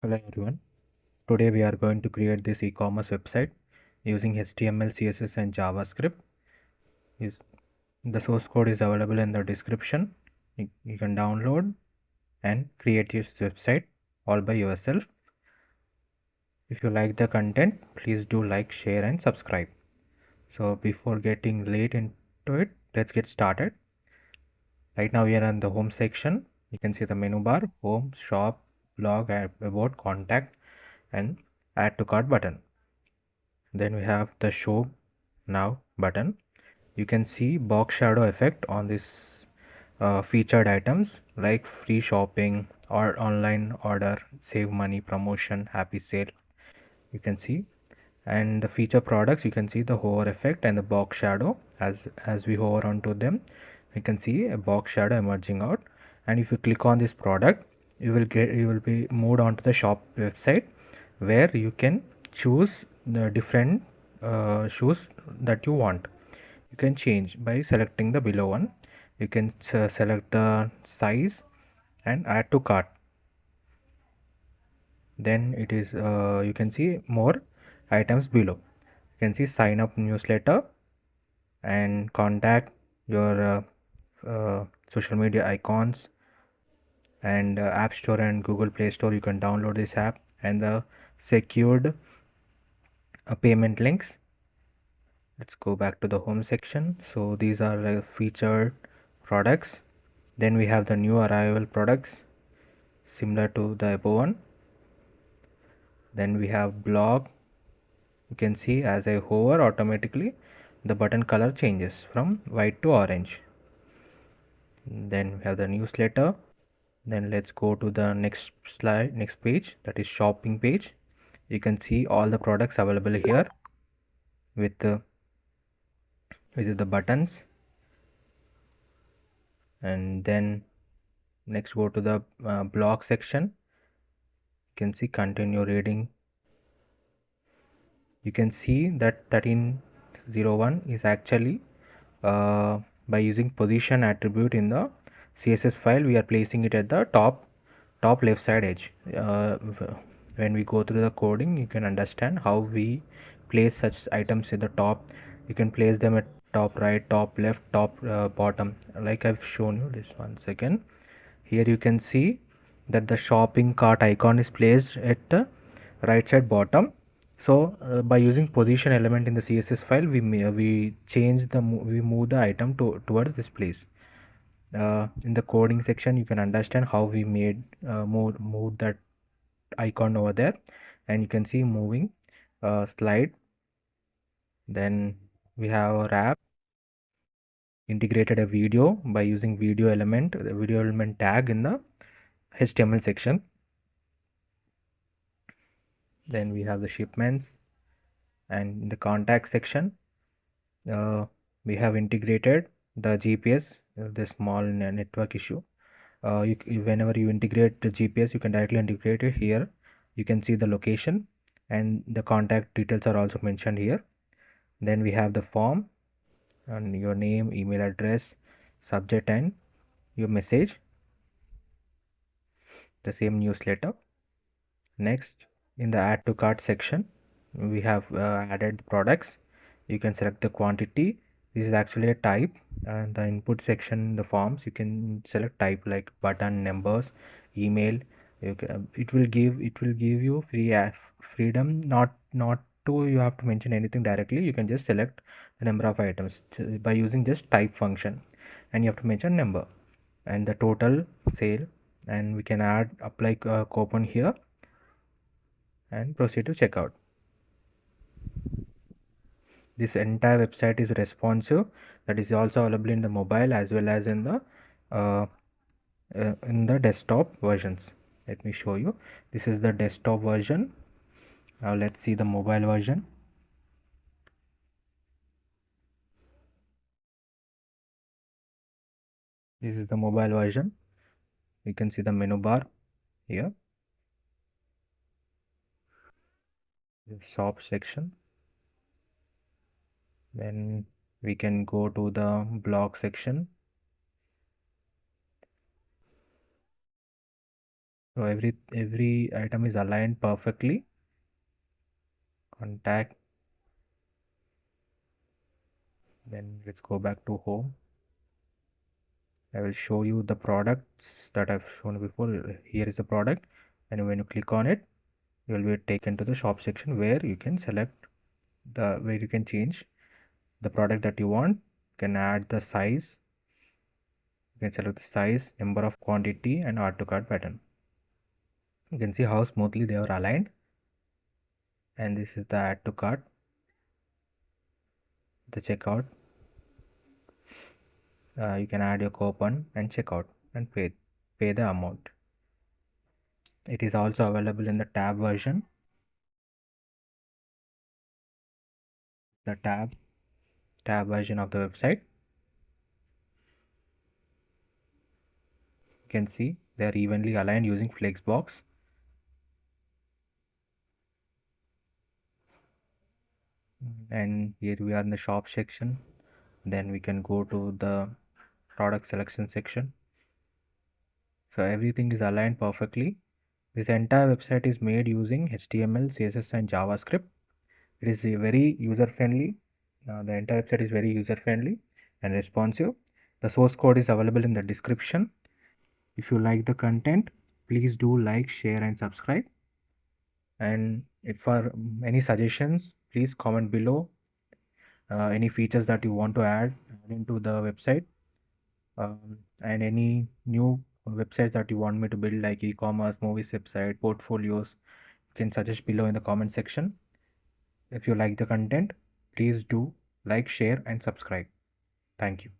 Hello everyone. Today we are going to create this e-commerce website using HTML, CSS and JavaScript. Is The source code is available in the description. You can download and create your website all by yourself. If you like the content, please do like, share and subscribe. So before getting late into it, let's get started. Right now we are on the home section. You can see the menu bar, home, shop, blog, about, contact and add to cart button. Then we have the show now button. You can see box shadow effect on this featured items like free shopping or online order, save money, promotion, happy sale. You can see, and the feature products, you can see the hover effect and the box shadow. As we hover onto them, you can see a box shadow emerging out. And if you click on this product, you will be moved onto the shop website where you can choose the different shoes that you want. You can change by selecting the below one. You can select the size and add to cart. Then it is you can see more items below. You can see sign up newsletter and contact your social media icons and App Store and Google Play Store. You can download this app and the secured payment links. Let's go back to the home section. So these are featured products. Then we have the new arrival products similar to the above one. Then we have blog. You can see as I hover, automatically the button color changes from white to orange. Then we have the newsletter. Then let's go to the next slide, next page, that is shopping page. You can see all the products available here with the buttons. And then next go to the blog section. You can see continue reading. You can see that 1301 is actually by using position attribute in the CSS file, we are placing it at the top left side edge. When we go through the coding, you can understand how we place such items at the top. You can place them at top right, top left, top bottom, like I've shown you this one second. Here you can see that the shopping cart icon is placed at the right side bottom. So by using position element in the CSS file, we change we move the item towards this place. In the coding section, you can understand how we move that icon over there, and you can see moving slide. Then we have our app integrated a video by using video element tag in the HTML section. Then we have the shipments, and in the contact section we have integrated the GPS, the small network issue. Whenever you integrate the GPS, you can directly integrate it here. You can see the location and the contact details are also mentioned here. Then we have the form and your name, email address, subject and your message, the same newsletter. Next, in the add to cart section, we have added products. You can select the quantity. This is actually a type, and the input section, the forms, you can select type like button, numbers, email. It will give you freedom not to you have to mention anything directly. You can just select the number of items by using just type function, and you have to mention number and the total sale, and we can add apply coupon here and proceed to checkout. This entire website is responsive, that is also available in the mobile as well as in the desktop versions. Let me show you. This is the desktop version. Now let's see the mobile version. This is the mobile version. You can see the menu bar here, the shop section. Then we can go to the blog section. So every item is aligned perfectly. Contact. Then let's go back to home. I will show you the products that I've shown before. Here is the product, and when you click on it, you will be taken to the shop section where you can select where you can change the product that you want. You can add the size. You can select the size, number of quantity, and add to cart button. You can see how smoothly they are aligned. And this is the add to cart, the checkout. You can add your coupon and checkout and pay the amount. It is also available in the tab version. The tab version of the website. You can see they are evenly aligned using Flexbox. And here we are in the shop section. Then we can go to the product selection section. So everything is aligned perfectly. This entire website is made using HTML, CSS, and JavaScript. It is very user friendly. The entire website is very user friendly and responsive. The source code is available in the description. If you like the content, please do like, share, and subscribe. And if for any suggestions, please comment below. Any features that you want to add into the website, and any new websites that you want me to build, like e-commerce, movies website, portfolios, you can suggest below in the comment section. If you like the content, please do like, share, and subscribe. Thank you.